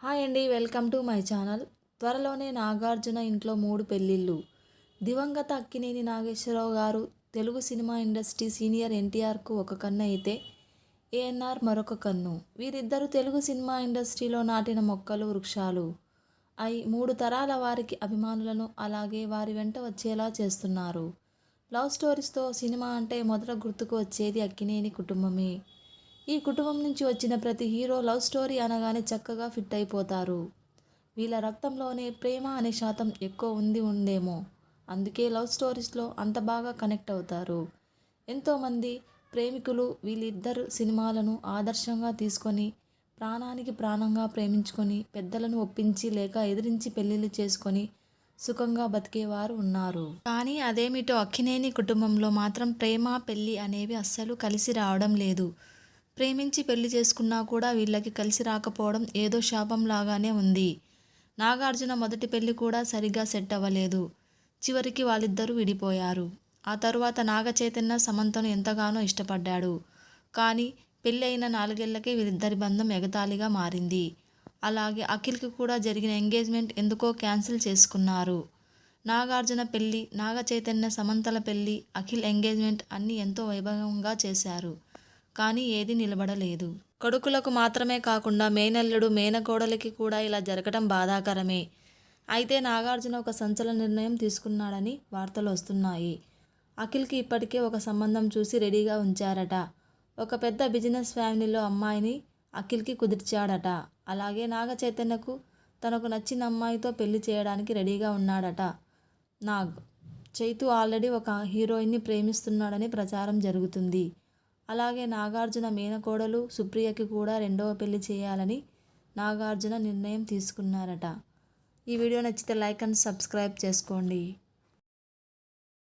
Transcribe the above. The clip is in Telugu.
హాయ్ అండి, వెల్కమ్ టు మై ఛానల్. త్వరలోనే నాగార్జున ఇంట్లో 3 పెళ్ళిళ్ళు. దివంగత అక్కినేని నాగేశ్వరరావు గారు తెలుగు సినిమా ఇండస్ట్రీ సీనియర్ ఎన్టీఆర్కు ఒక కన్ను అయితే ఏఎన్ఆర్ మరొక కన్ను. వీరిద్దరూ తెలుగు సినిమా ఇండస్ట్రీలో నాటిన మొక్కలు, వృక్షాలు అయి 3 తరాల వారికి అభిమానులను అలాగే వారి వెంట వచ్చేలా చేస్తున్నారు. లవ్ స్టోరీస్తో సినిమా అంటే మొదట గుర్తుకు వచ్చేది అక్కినేని కుటుంబమే. ఈ కుటుంబం నుంచి వచ్చిన ప్రతి హీరో లవ్ స్టోరీ అనగానే చక్కగా ఫిట్ అయిపోతారు. వీళ్ళ రక్తంలోనే ప్రేమ అనే శాతం ఎక్కువ ఉందేమో. అందుకే లవ్ స్టోరీస్లో అంత బాగా కనెక్ట్ అవుతారు. ఎంతోమంది ప్రేమికులు వీళ్ళిద్దరు సినిమాలను ఆదర్శంగా తీసుకొని ప్రాణానికి ప్రాణంగా ప్రేమించుకొని పెద్దలను ఒప్పించి లేక ఎదిరించి పెళ్ళిళ్ళు చేసుకొని సుఖంగా బతికేవారు ఉన్నారు. కానీ అదేమిటో అక్కినేని కుటుంబంలో మాత్రం ప్రేమ పెళ్ళి అనేవి అస్సలు కలిసి రావడం లేదు. ప్రేమించి పెళ్లి చేసుకున్నా కూడా వీళ్ళకి కలిసి రాకపోవడం ఏదో శాపం లాగానే ఉంది. నాగార్జున మొదటి పెళ్లి కూడా సరిగ్గా సెట్ అవ్వలేదు. చివరికి వాళ్ళిద్దరూ విడిపోయారు. ఆ తరువాత నాగ చైతన్య సమంతను ఎంతగానో ఇష్టపడ్డాడు. కానీ పెళ్ళి అయిన 4 ఏళ్లకే వీరిద్దరి బంధం ఎగతాళిగా మారింది. అలాగే అఖిల్కి కూడా జరిగిన ఎంగేజ్మెంట్ ఎందుకో క్యాన్సిల్ చేసుకున్నారు. నాగార్జున పెళ్లి, నాగ చైతన్య సమంతల పెళ్లి, అఖిల్ ఎంగేజ్మెంట్ అన్నీ ఎంతో వైభవంగా చేశారు. కానీ ఏది నిలబడలేదు. కొడుకులకు మాత్రమే కాకుండా మేనల్లుడు, మేనకోడలికి కూడా ఇలా జరగడం బాధాకరమే. అయితే నాగార్జున ఒక సంచలన నిర్ణయం తీసుకున్నాడని వార్తలు వస్తున్నాయి. అఖిల్కి ఇప్పటికే ఒక సంబంధం చూసి రెడీగా ఉంచారట. ఒక పెద్ద బిజినెస్ ఫ్యామిలీలో అమ్మాయిని అఖిల్కి కుదిర్చాడట. అలాగే నాగ చైతన్యకు తనకు నచ్చిన అమ్మాయితో పెళ్లి చేయడానికి రెడీగా ఉన్నాడట. చైతు ఆల్రెడీ ఒక హీరోయిన్ని ప్రేమిస్తున్నాడని ప్రచారం జరుగుతుంది. అలాగే నాగార్జున మేనకోడలు సుప్రియకి కూడా 2వ పెళ్లి చేయాలని నాగార్జున నిర్ణయం తీసుకున్నారట. ఈ వీడియో నచ్చితే లైక్ అండ్ సబ్స్క్రైబ్ చేసుకోండి.